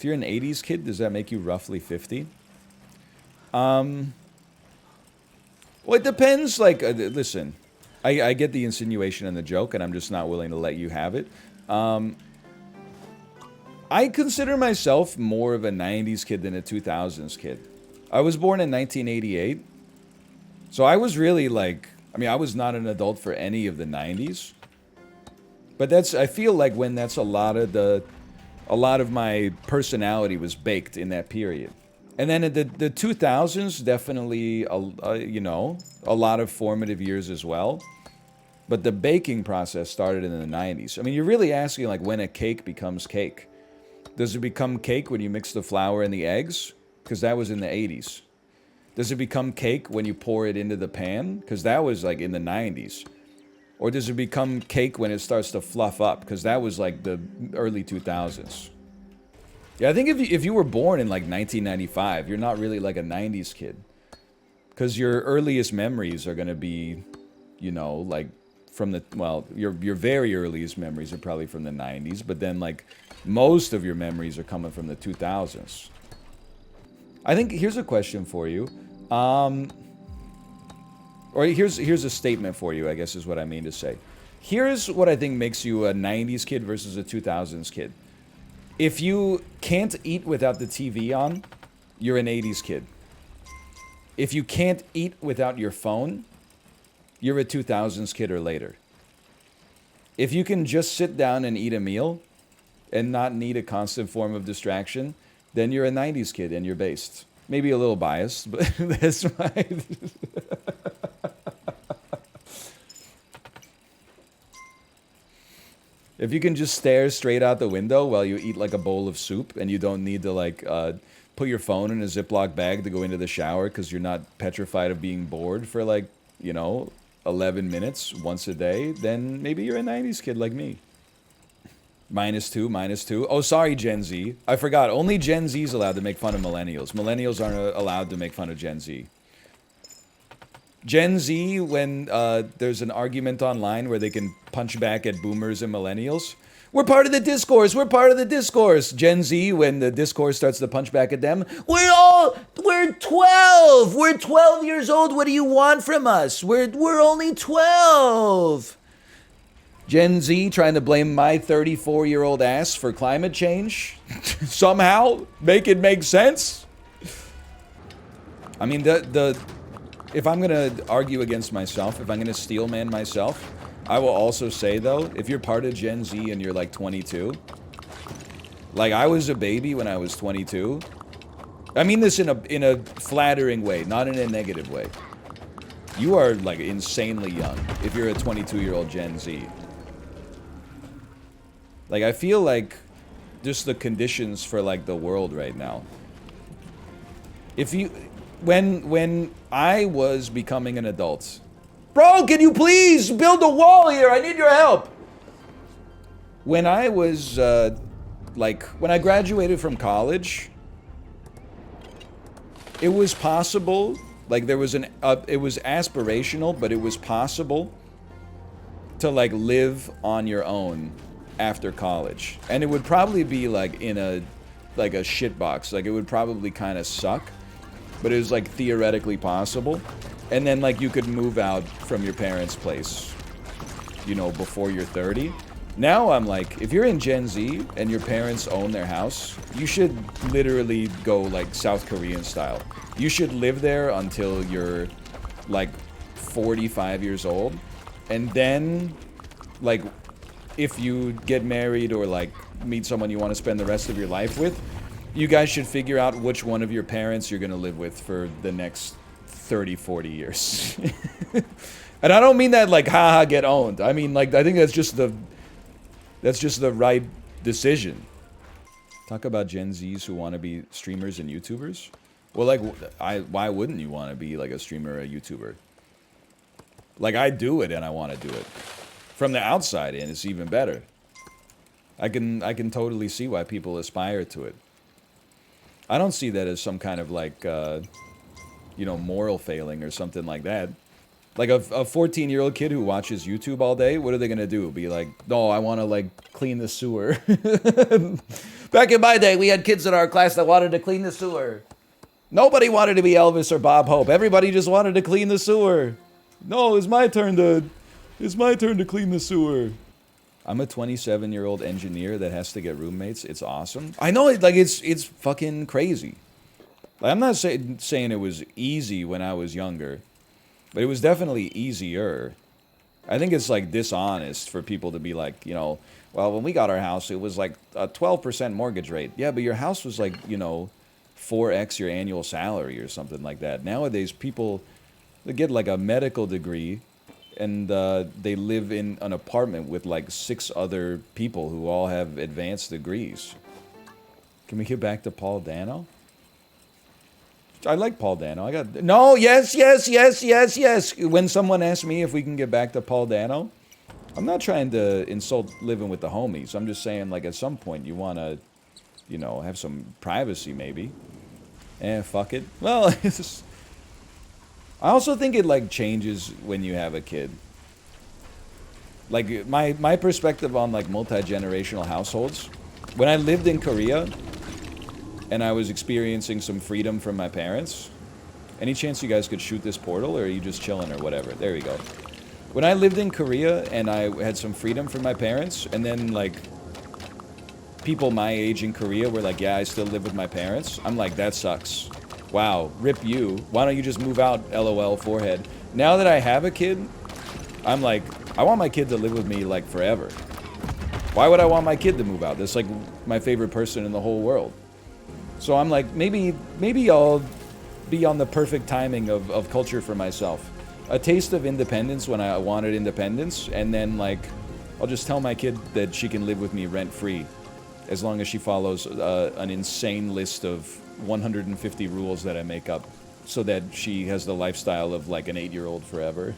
If you're an 80s kid, does that make you roughly 50? Well, it depends. Like, listen, I get the insinuation and the joke, and I'm just not willing to let you have it. I consider myself more of a 90s kid than a 2000s kid. I was born in 1988, so I was really like, I mean, I was not an adult for any of the 90s. But I feel like when that's a lot of my personality was baked in that period. And then the 2000s, definitely, you know, a lot of formative years as well. But the baking process started in the 90s. I mean, you're really asking, like, when a cake becomes cake. Does it become cake when you mix the flour and the eggs? Because that was in the 80s. Does it become cake when you pour it into the pan? Because that was, like, in the 90s. Or does it become cake when it starts to fluff up? Because that was, like, the early 2000s. Yeah, I think if you were born in, like, 1995, you're not really, like, a 90s kid. Because your earliest memories are going to be, you know, like, from the, well, your very earliest memories are probably from the 90s, but then, like, most of your memories are coming from the 2000s. I think, here's a question for you. Or here's a statement for you, I guess is what I mean to say. Here's what I think makes you a 90s kid versus a 2000s kid. If you can't eat without the TV on, you're an 80s kid. If you can't eat without your phone, you're a 2000s kid or later. If you can just sit down and eat a meal and not need a constant form of distraction, then you're a 90s kid and you're based. Maybe a little biased, but that's why. If you can just stare straight out the window while you eat like a bowl of soup and you don't need to like put your phone in a Ziploc bag to go into the shower because you're not petrified of being bored for like, you know, 11 minutes once a day, then maybe you're a 90s kid like me. -2, -2. Oh, sorry, Gen Z. I forgot. Only Gen Z is allowed to make fun of millennials. Millennials aren't allowed to make fun of Gen Z. Gen Z, when there's an argument online where they can punch back at boomers and millennials, we're part of the discourse. We're part of the discourse. Gen Z, when the discourse starts to punch back at them, we're 12. We're 12 years old. What do you want from us? We're only 12. Gen Z trying to blame my 34-year-old ass for climate change. Somehow make it make sense. I mean, if I'm going to argue against myself, if I'm going to steel man myself, I will also say, though, if you're part of Gen Z and you're like 22, like I was a baby when I was 22. I mean this in a flattering way, not in a negative way. You are like insanely young if you're a 22-year-old Gen Z. Like I feel like just the conditions for like the world right now. If you when I was becoming an adult, bro, can you please build a wall here? I need your help. When I was when I graduated from college, it was possible. Like there was it was aspirational, but it was possible to like live on your own after college, and it would probably be like in a shitbox. Like it would probably kind of suck. But it was like theoretically possible. And then like you could move out from your parents' place, you know, before you're 30. Now I'm like, if you're in Gen Z and your parents own their house, you should literally go like South Korean style. You should live there until you're like 45 years old. And then like if you get married or like meet someone you want to spend the rest of your life with, you guys should figure out which one of your parents you're going to live with for the next 30, 40 years. And I don't mean that like, haha, get owned. I mean, like, I think that's just the right decision. Talk about Gen Zs who want to be streamers and YouTubers. Well, like, why wouldn't you want to be like a streamer or a YouTuber? Like, I do it and I want to do it. From the outside in, it's even better. I can totally see why people aspire to it. I don't see that as some kind of like, you know, moral failing or something like that. Like a 14-year-old kid who watches YouTube all day, what are they gonna do? Be like, no, I want to like clean the sewer. Back in my day, we had kids in our class that wanted to clean the sewer. Nobody wanted to be Elvis or Bob Hope. Everybody just wanted to clean the sewer. No, it's my turn to clean the sewer. I'm a 27-year-old engineer that has to get roommates. It's awesome. I know it, like it's fucking crazy. Like, I'm not saying it was easy when I was younger, but it was definitely easier. I think it's like dishonest for people to be like, you know, well, when we got our house, it was like a 12% mortgage rate. Yeah, but your house was like, you know, 4x your annual salary or something like that. Nowadays, people, they get like a medical degree and they live in an apartment with like 6 other people who all have advanced degrees. Can we get back to Paul Dano? I like Paul Dano. Yes. When someone asks me if we can get back to Paul Dano, I'm not trying to insult living with the homies. I'm just saying, like, at some point you want to, you know, have some privacy, maybe. Fuck it. Well, I also think it, like, changes when you have a kid. Like, my perspective on, like, multi-generational households, when I lived in Korea and I was experiencing some freedom from my parents, any chance you guys could shoot this portal, or are you just chilling or whatever? There we go. When I lived in Korea and I had some freedom from my parents, and then, like, people my age in Korea were like, yeah, I still live with my parents. I'm like, that sucks. Wow, rip you. Why don't you just move out, LOL, forehead. Now that I have a kid, I'm like, I want my kid to live with me, like, forever. Why would I want my kid to move out? That's, like, my favorite person in the whole world. So I'm like, maybe I'll be on the perfect timing of culture for myself. A taste of independence when I wanted independence, and then, like, I'll just tell my kid that she can live with me rent-free as long as she follows an insane list of 150 rules that I make up so that she has the lifestyle of, like, an 8-year-old forever.